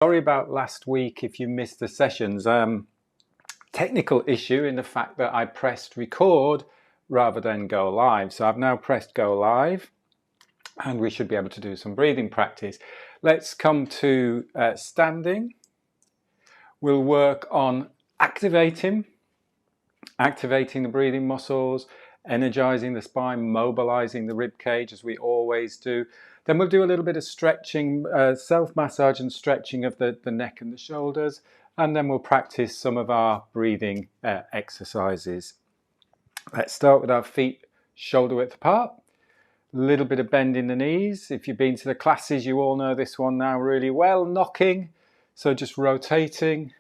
Sorry about last week if you missed the sessions. Technical issue in the fact that I pressed record rather than go live. So I've now pressed go live and we should be able to do some breathing practice. Let's come to standing. We'll work on activating the breathing muscles, energizing the spine, mobilizing the rib cage as we always do. Then we'll do a little bit of stretching, self-massage and stretching of the neck and the shoulders, and then we'll practice some of our breathing exercises. Let's start with our feet shoulder width apart. A little bit of bend in the knees. If you've been to the classes, you all know this one now really well. Knocking, so just rotating.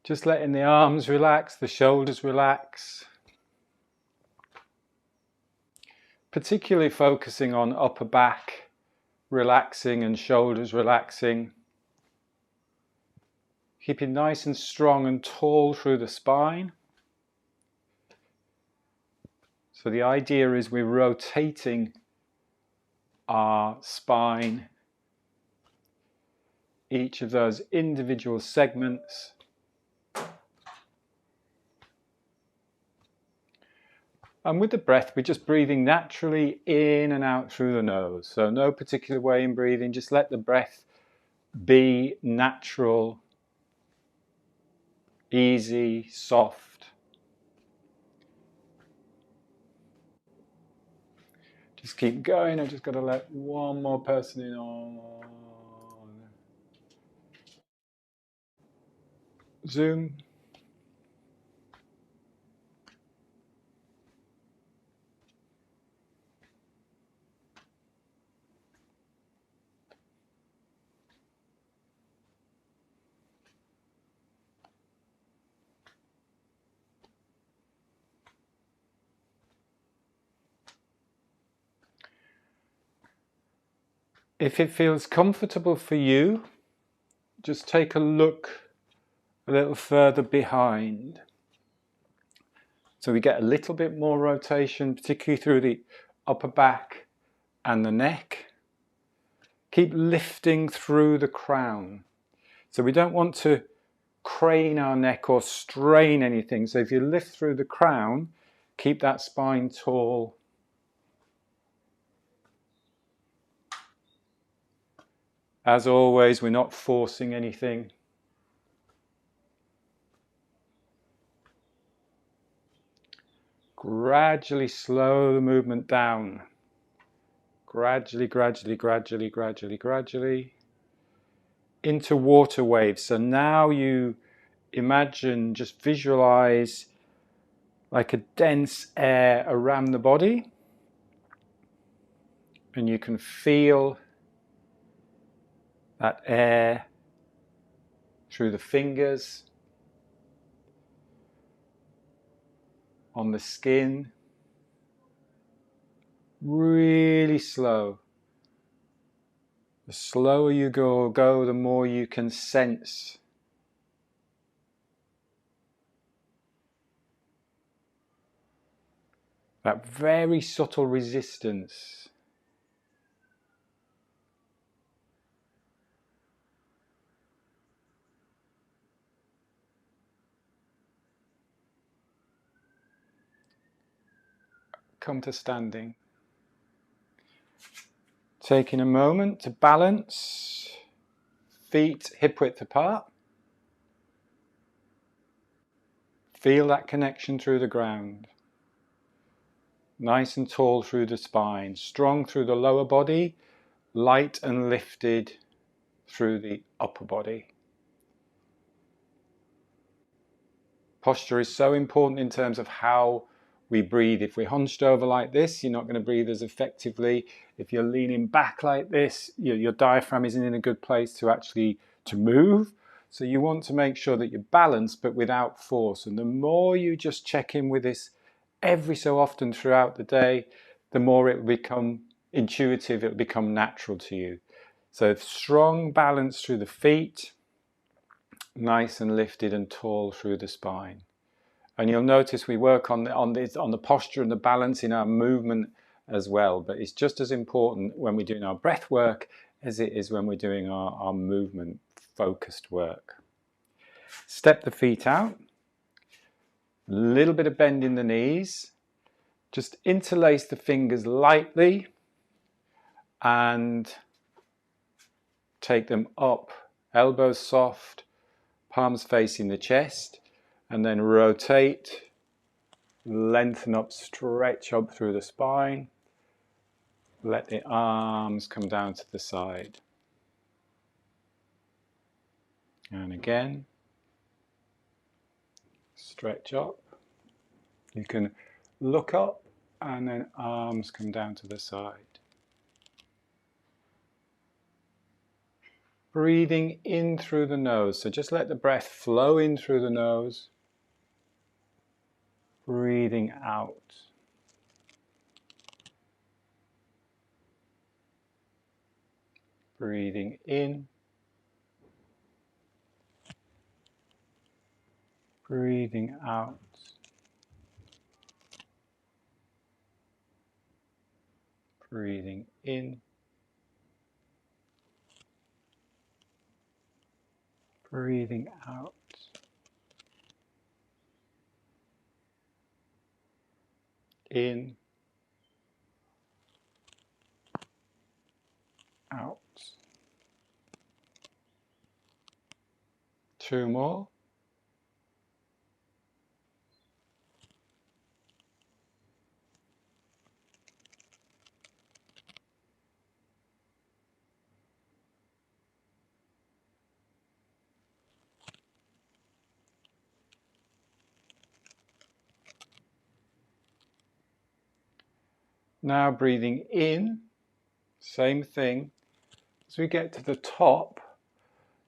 Just letting the arms relax, the shoulders relax. Particularly focusing on upper back relaxing and shoulders relaxing. Keeping nice and strong and tall through the spine. So the idea is we're rotating our spine, each of those individual segments. And with the breath, we're just breathing naturally in and out through the nose. So no particular way in breathing, just let the breath be natural, easy, soft. Just keep going. I've just got to let one more person in on Zoom. If it feels comfortable for you, just take a look a little further behind. So we get a little bit more rotation, particularly through the upper back and the neck. Keep lifting through the crown. So we don't want to crane our neck or strain anything. So if you lift through the crown, keep that spine tall. As always, we're not forcing anything. Gradually slow the movement down. Gradually, gradually, gradually, gradually, gradually into water waves. So now you imagine, just visualize like a dense air around the body, and you can feel that air through the fingers, on the skin. Really slow. The slower you go, the more you can sense that very subtle resistance. Come to standing. Taking a moment to balance, feet hip width apart. Feel that connection through the ground. Nice and tall through the spine, strong through the lower body, light and lifted through the upper body. Posture is so important in terms of how we breathe. If we're hunched over like this, you're not going to breathe as effectively. If you're leaning back like this, your diaphragm isn't in a good place to move. So you want to make sure that you're balanced but without force. And the more you just check in with this every so often throughout the day, the more it will become intuitive, it will become natural to you. So strong balance through the feet, nice and lifted and tall through the spine. And you'll notice we work on the posture and the balance in our movement as well. But it's just as important when we're doing our breath work as it is when we're doing our movement focused work. Step the feet out, a little bit of bend in the knees, just interlace the fingers lightly and take them up, elbows soft, palms facing the chest, and then rotate, lengthen up, stretch up through the spine. Let the arms come down to the side. And again, stretch up. You can look up and then arms come down to the side. Breathing in through the nose. So just let the breath flow in through the nose. Breathing out. Breathing in. Breathing out. Breathing in. Breathing out. In. Out. 2 more. Now breathing in, same thing. As we get to the top,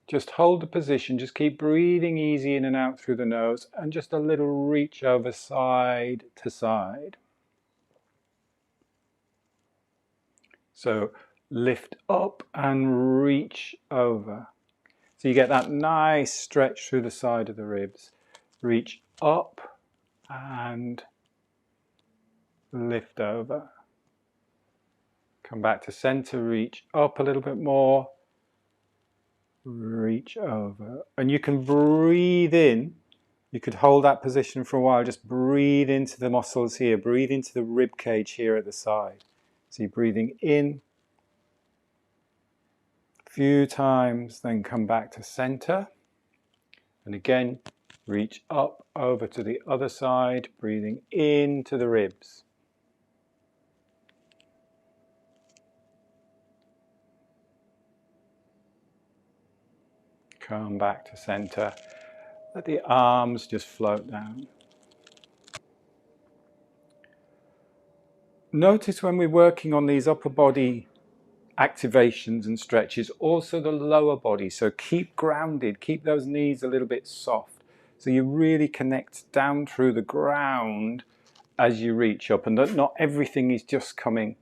just hold the position, just keep breathing easy in and out through the nose, and just a little reach over side to side. So lift up and reach over. So you get that nice stretch through the side of the ribs. Reach up and lift over. Come back to center, reach up a little bit more. Reach over. And you can breathe in. You could hold that position for a while. Just breathe into the muscles here. Breathe into the rib cage here at the side. So you're breathing in a few times, then come back to center. And again, reach up over to the other side, breathing into the ribs. Come back to center. Let the arms just float down. Notice when we're working on these upper body activations and stretches, also the lower body. So keep grounded, keep those knees a little bit soft. So you really connect down through the ground as you reach up, and not everything is just coming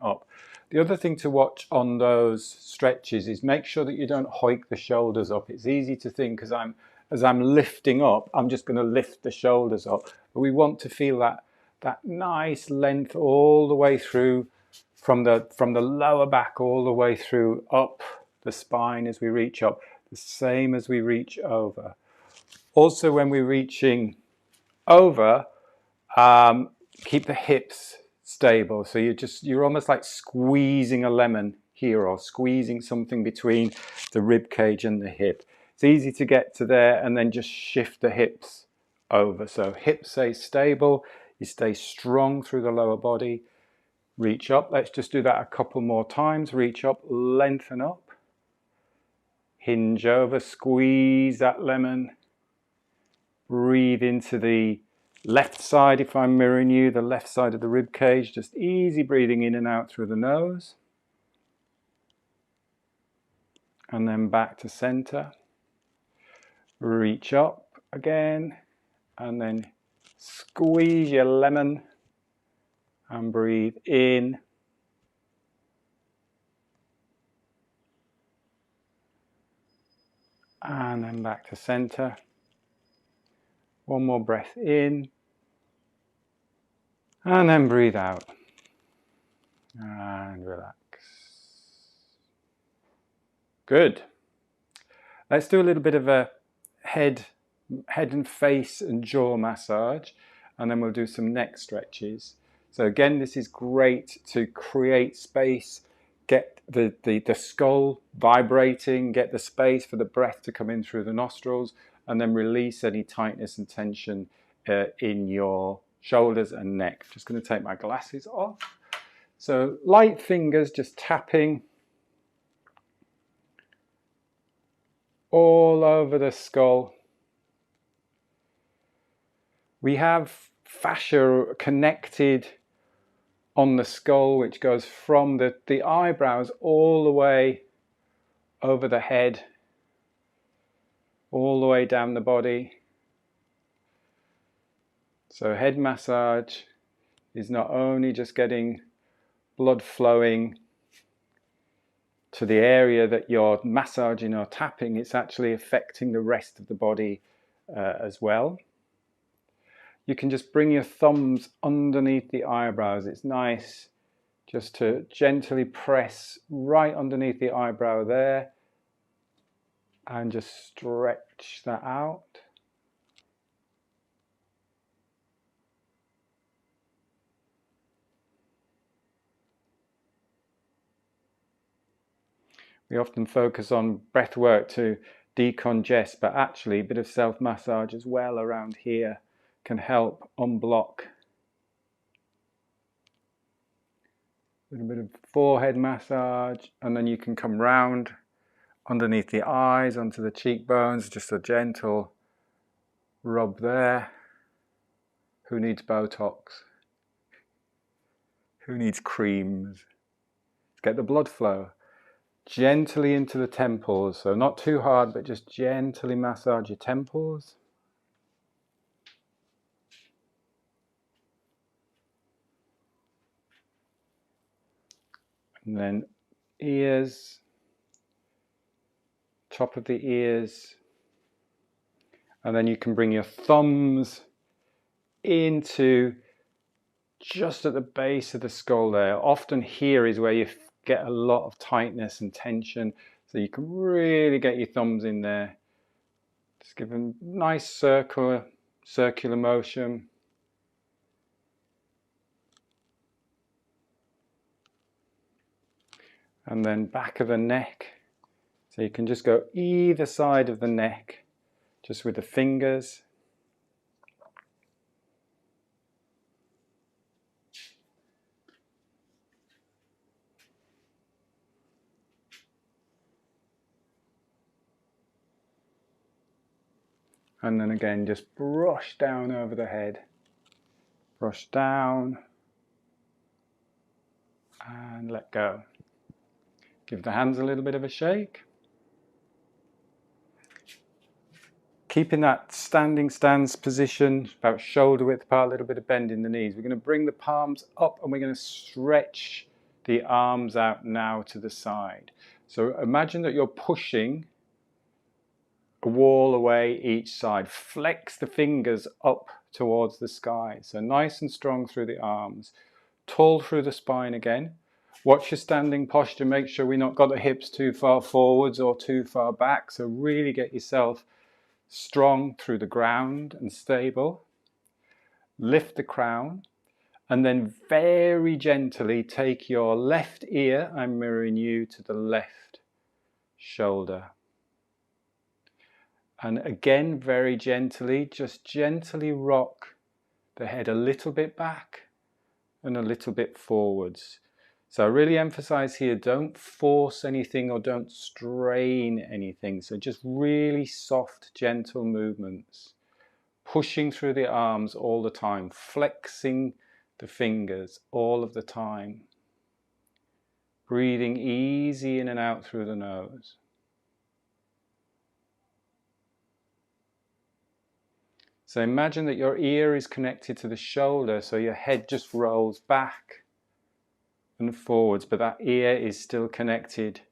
up. The other thing to watch on those stretches is make sure that you don't hike the shoulders up. It's easy to think as I'm lifting up, I'm just going to lift the shoulders up. But we want to feel that nice length all the way through, from the lower back all the way through up the spine as we reach up, the same as we reach over. Also, when we're reaching over, keep the hips stable. So you're almost like squeezing a lemon here, or squeezing something between the rib cage and the hip. It's easy to get to there and then just shift the hips over. So hips stay stable, you stay strong through the lower body. Reach up. Let's just do that a couple more times. Reach up, lengthen up. Hinge over, squeeze that lemon. Breathe into the left side, if I'm mirroring you, the left side of the rib cage. Just easy breathing in and out through the nose. And then back to center. Reach up again. And then squeeze your lemon. And breathe in. And then back to center. One more breath in. And then breathe out. And relax. Good. Let's do a little bit of a head and face and jaw massage, and then we'll do some neck stretches. So again, this is great to create space, get the skull vibrating, get the space for the breath to come in through the nostrils, and then release any tightness and tension in your shoulders and neck. Just going to take my glasses off. So light fingers just tapping all over the skull. We have fascia connected on the skull, which goes from the eyebrows all the way over the head, all the way down the body. So head massage is not only just getting blood flowing to the area that you're massaging or tapping, it's actually affecting the rest of the body as well. You can just bring your thumbs underneath the eyebrows. It's nice just to gently press right underneath the eyebrow there and just stretch that out. We often focus on breath work to decongest, but actually a bit of self-massage as well around here can help unblock. A little bit of forehead massage, and then you can come round underneath the eyes, onto the cheekbones, just a gentle rub there. Who needs Botox? Who needs creams? Let's get the blood flow. Gently into the temples, so not too hard, but just gently massage your temples. And then ears, top of the ears. And then you can bring your thumbs into just at the base of the skull there. Often here is where you get a lot of tightness and tension. So you can really get your thumbs in there. Just give them nice circular motion. And then back of the neck. So you can just go either side of the neck, just with the fingers. And then again, just brush down over the head. Brush down. And let go. Give the hands a little bit of a shake. Keeping that standing stance position, about shoulder width apart, a little bit of bend in the knees. We're going to bring the palms up and we're going to stretch the arms out now to the side. So imagine that you're pushing a wall away each side. Flex the fingers up towards the sky. So nice and strong through the arms. Tall through the spine again. Watch your standing posture. Make sure we've not got the hips too far forwards or too far back. So really get yourself strong through the ground and stable. Lift the crown. And then very gently take your left ear, I'm mirroring you, to the left shoulder. And again, very gently, just gently rock the head a little bit back and a little bit forwards. So I really emphasize here, don't force anything or don't strain anything. So just really soft, gentle movements. Pushing through the arms all the time, flexing the fingers all of the time. Breathing easy in and out through the nose. So imagine that your ear is connected to the shoulder, so your head just rolls back and forwards, but that ear is still connected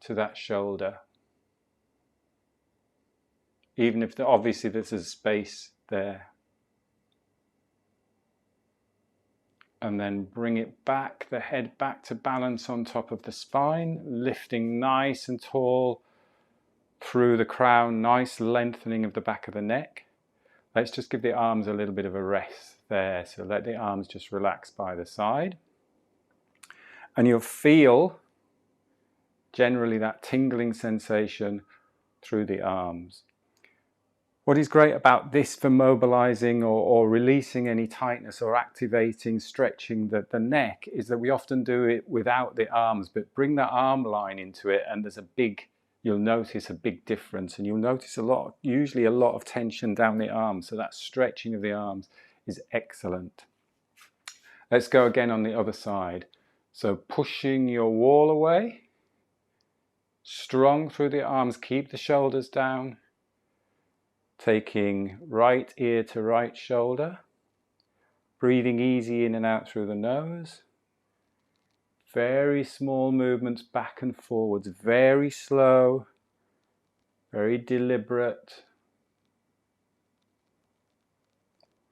to that shoulder. Even if obviously there's a space there. And then bring it back, the head back to balance on top of the spine, lifting nice and tall through the crown, nice lengthening of the back of the neck. Let's just give the arms a little bit of a rest there. So let the arms just relax by the side. And you'll feel generally that tingling sensation through the arms. What is great about this for mobilizing or releasing any tightness or activating, stretching the neck is that we often do it without the arms, but bring the arm line into it and you'll notice a big difference, and you'll notice usually a lot of tension down the arms. So that stretching of the arms is excellent. Let's go again on the other side. So pushing your wall away, strong through the arms, keep the shoulders down. Taking right ear to right shoulder, breathing easy in and out through the nose. Very small movements back and forwards, very slow, very deliberate.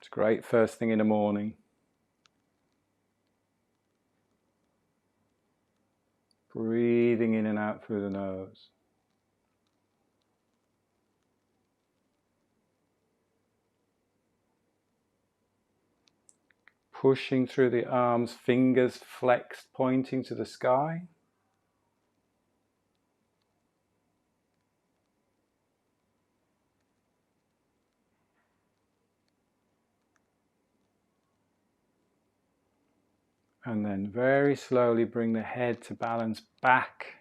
It's great first thing in the morning. Breathing in and out through the nose. Pushing through the arms, fingers flexed, pointing to the sky. And then very slowly bring the head to balance back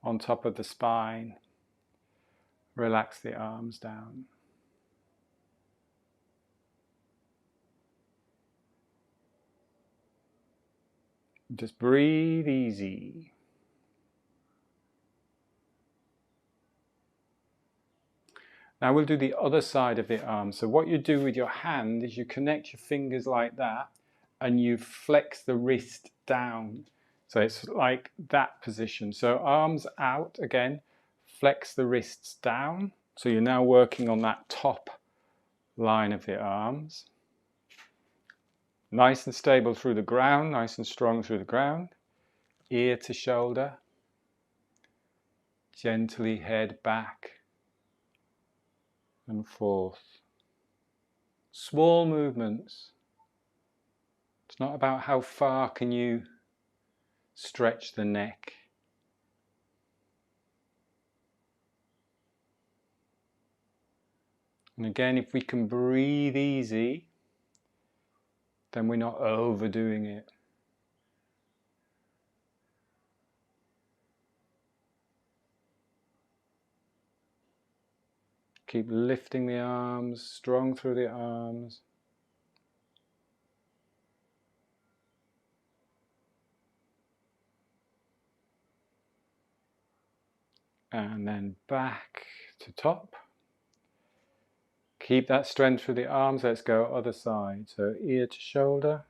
on top of the spine. Relax the arms down. Just breathe easy. Now we'll do the other side of the arm. So what you do with your hand is you connect your fingers like that and you flex the wrist down. So it's like that position. So arms out again, flex the wrists down. So you're now working on that top line of the arms. Nice and stable through the ground, nice and strong through the ground. Ear to shoulder. Gently head back and forth. Small movements. It's not about how far can you stretch the neck. And again, if we can breathe easy, then we're not overdoing it. Keep lifting the arms, strong through the arms. And then back to top. Keep that strength through the arms. Let's go other side. So ear to shoulder.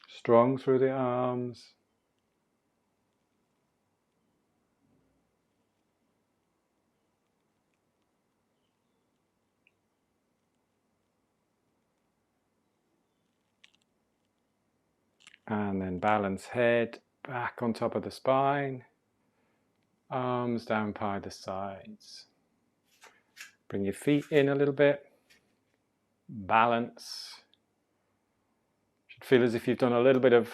Strong through the arms. And then balance head back on top of the spine. Arms down by the sides. Bring your feet in a little bit. Balance. Should feel as if you've done a little bit of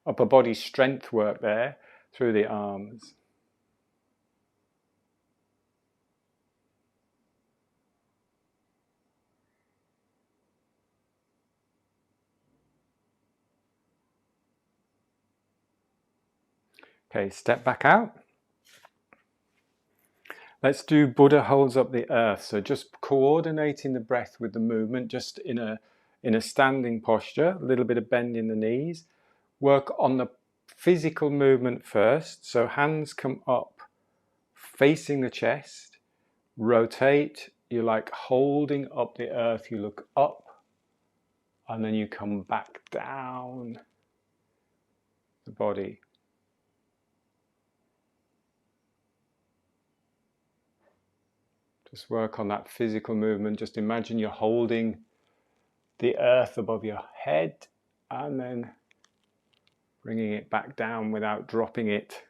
upper body strength work there through the arms. Okay, step back out. Let's do Buddha holds up the earth. So just coordinating the breath with the movement, just in a standing posture, a little bit of bend in the knees. Work on the physical movement first. So hands come up, facing the chest. Rotate. You're like holding up the earth. You look up, and then you come back down the body. Just work on that physical movement. Just imagine you're holding the earth above your head and then bringing it back down without dropping it.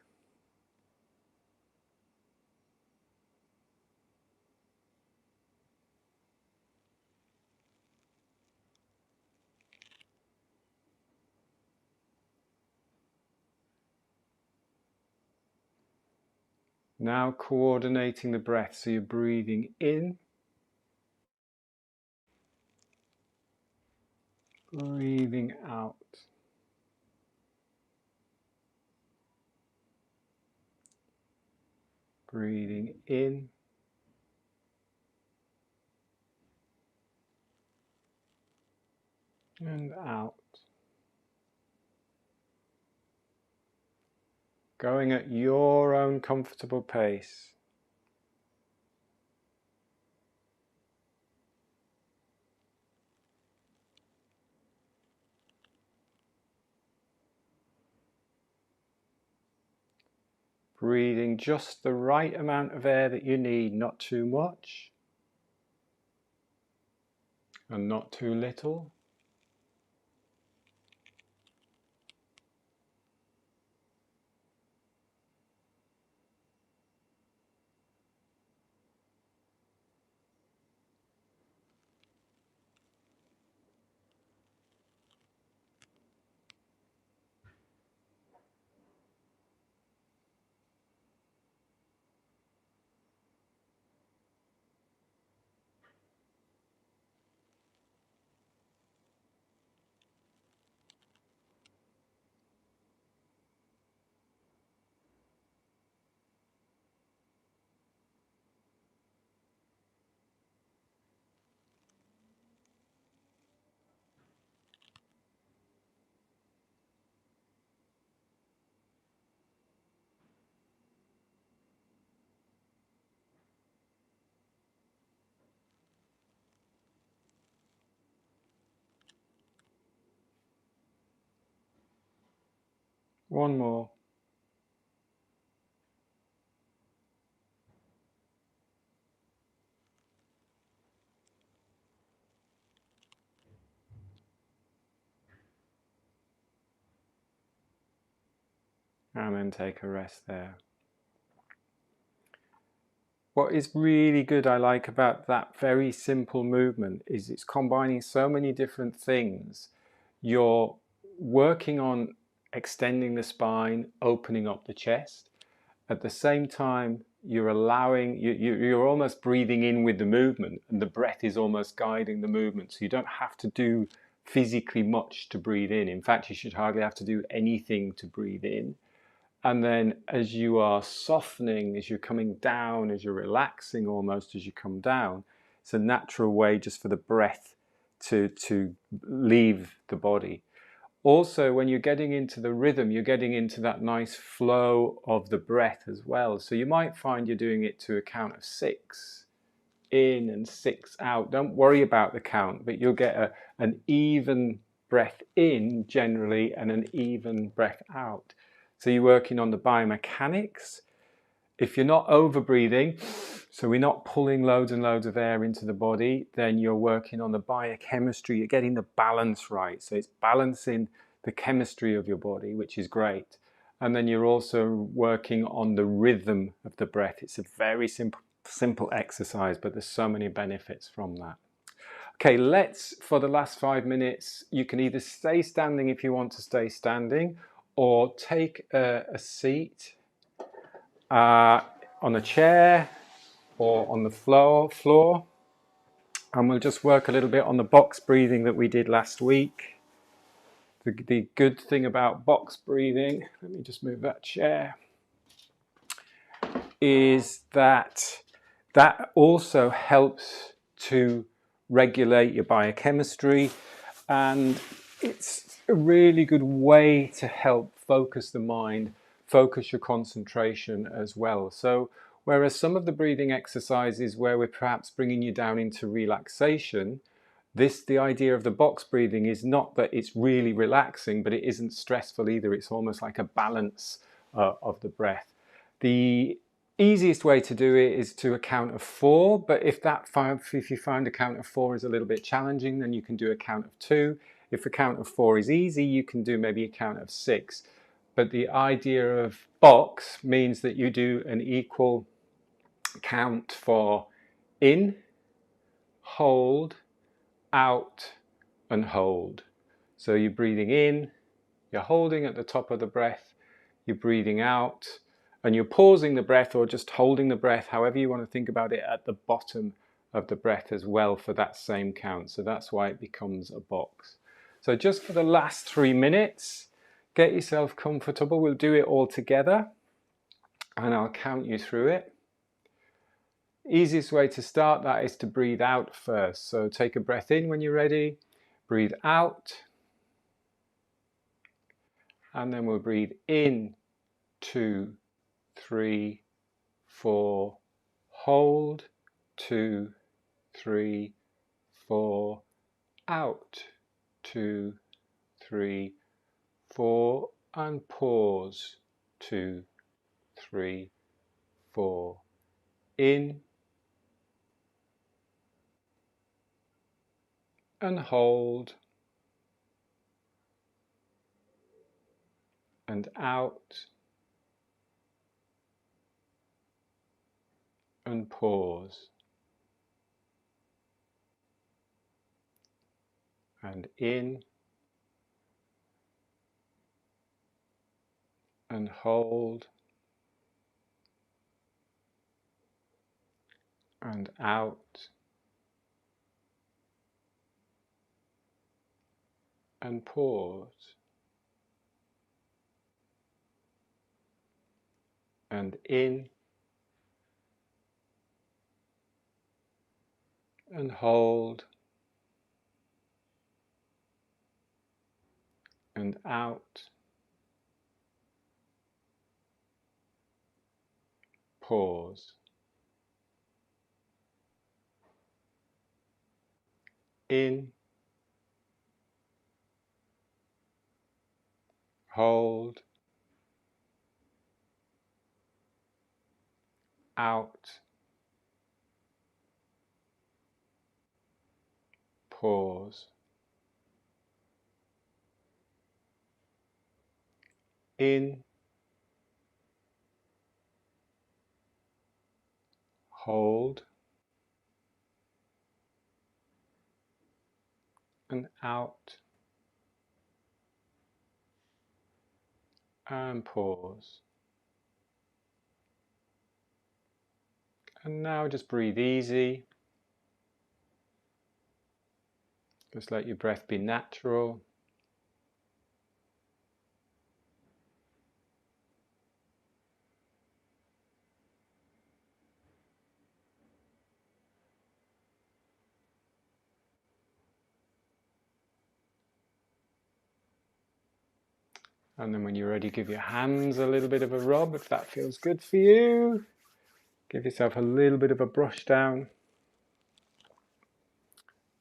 Now coordinating the breath, so you're breathing in, breathing out. Breathing in, and out. Going at your own comfortable pace. Breathing just the right amount of air that you need, not too much and not too little. One more. And then take a rest there. What is really good, I like about that very simple movement, is it's combining so many different things. You're working on extending the spine, opening up the chest. At the same time, you're allowing, you're almost breathing in with the movement, and the breath is almost guiding the movement. So you don't have to do physically much to breathe in. In fact, you should hardly have to do anything to breathe in. And then as you are softening, as you're coming down, as you're relaxing almost as you come down, it's a natural way just for the breath to leave the body. Also, when you're getting into the rhythm, you're getting into that nice flow of the breath as well. So you might find you're doing it to a count of 6 in and 6 out. Don't worry about the count, but you'll get an even breath in generally and an even breath out. So you're working on the biomechanics. If you're not over breathing, so we're not pulling loads and loads of air into the body, then you're working on the biochemistry. You're getting the balance right. So it's balancing the chemistry of your body, which is great. And then you're also working on the rhythm of the breath. It's a very simple exercise, but there's so many benefits from that. Okay, let's, for the last 5 minutes, you can either stay standing if you want to stay standing, or take a seat on a chair or on the floor, and we'll just work a little bit on the box breathing that we did last week. The good thing about box breathing, let me just move that chair, is that also helps to regulate your biochemistry, and it's a really good way to help focus the mind, focus your concentration as well. So whereas some of the breathing exercises where we're perhaps bringing you down into relaxation, the idea of the box breathing is not that it's really relaxing, but it isn't stressful either. It's almost like a balance of the breath. The Easiest way to do it is to a count of 4, but if you find a count of 4 is a little bit challenging, then you can do a count of 2. If a count of 4 is easy, you can do maybe a count of 6. But the idea of box means that you do an equal count for in, hold, out, and hold. So you're breathing in, you're holding at the top of the breath, you're breathing out, and you're pausing the breath or just holding the breath, however you want to think about it, at the bottom of the breath as well for that same count. So that's why it becomes a box. So just for the last 3 minutes, get yourself comfortable. We'll do it all together and I'll count you through it. Easiest way to start that is to breathe out first. So take a breath in when you're ready, breathe out, and then we'll breathe in, 2, 3, 4, hold, 2, 3, 4, out, 2, 3, 4, and pause, 2, 3, 4, in, and hold, and out, and pause, and in, and hold, and out, and pause, and in, and hold, and out, pause, in, hold, out, pause, in, hold, and out, and pause. And now just breathe easy. Just let your breath be natural. And then when you're ready, give your hands a little bit of a rub if that feels good for you. Give yourself a little bit of a brush down.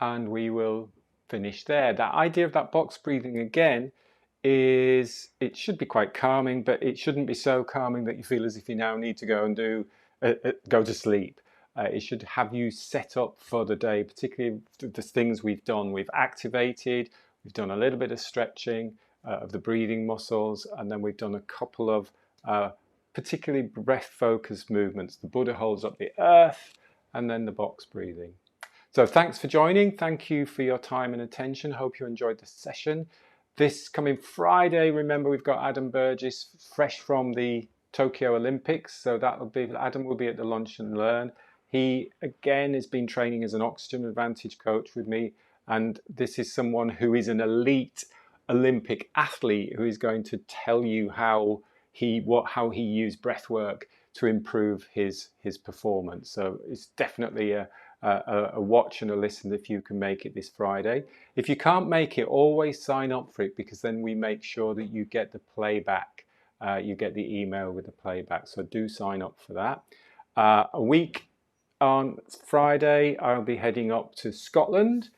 And we will finish there. That idea of that box breathing again is, it should be quite calming, but it shouldn't be so calming that you feel as if you now need to go and go to sleep. It should have you set up for the day, particularly the things we've done. We've activated, we've done a little bit of stretching of the breathing muscles, and then we've done a couple of particularly breath focused movements. The Buddha holds up the earth, and then the box breathing. So thanks for joining. Thank you for your time and attention. Hope you enjoyed the session. This coming Friday, remember we've got Adam Burgess fresh from the Tokyo Olympics. So Adam will be at the Lunch and Learn. He again has been training as an Oxygen Advantage coach with me. And this is someone who is an elite Olympic athlete who is going to tell you how he used breathwork to improve his performance. So it's definitely a watch and a listen if you can make it this Friday. If you can't make it, always sign up for it, because then we make sure that you get the playback. You get the email with the playback. So do sign up for that. A week on Friday, I'll be heading up to Scotland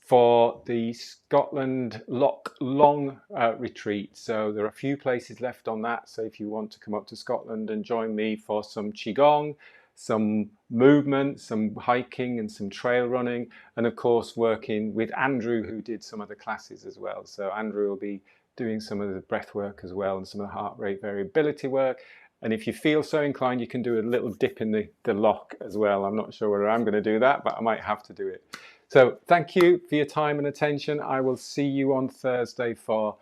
for the Scotland Loch Long retreat. So there are a few places left on that. So if you want to come up to Scotland and join me for some Qigong, some movement, some hiking and some trail running, and of course working with Andrew, who did some of the classes as well. So Andrew will be doing some of the breath work as well and some of the heart rate variability work. And if you feel so inclined, you can do a little dip in the loch as well. I'm not sure whether I'm going to do that, but I might have to do it. So thank you for your time and attention. I will see you on Thursday for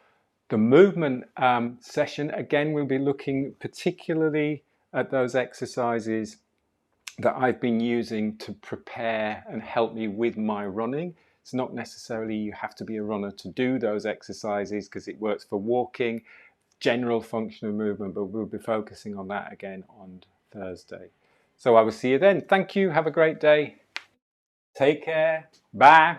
the movement session. Again, we'll be looking particularly at those exercises that I've been using to prepare and help me with my running. It's not necessarily you have to be a runner to do those exercises, because it works for walking, general functional movement, but we'll be focusing on that again on Thursday. So I will see you then. Thank you. Have a great day. Take care. Bye.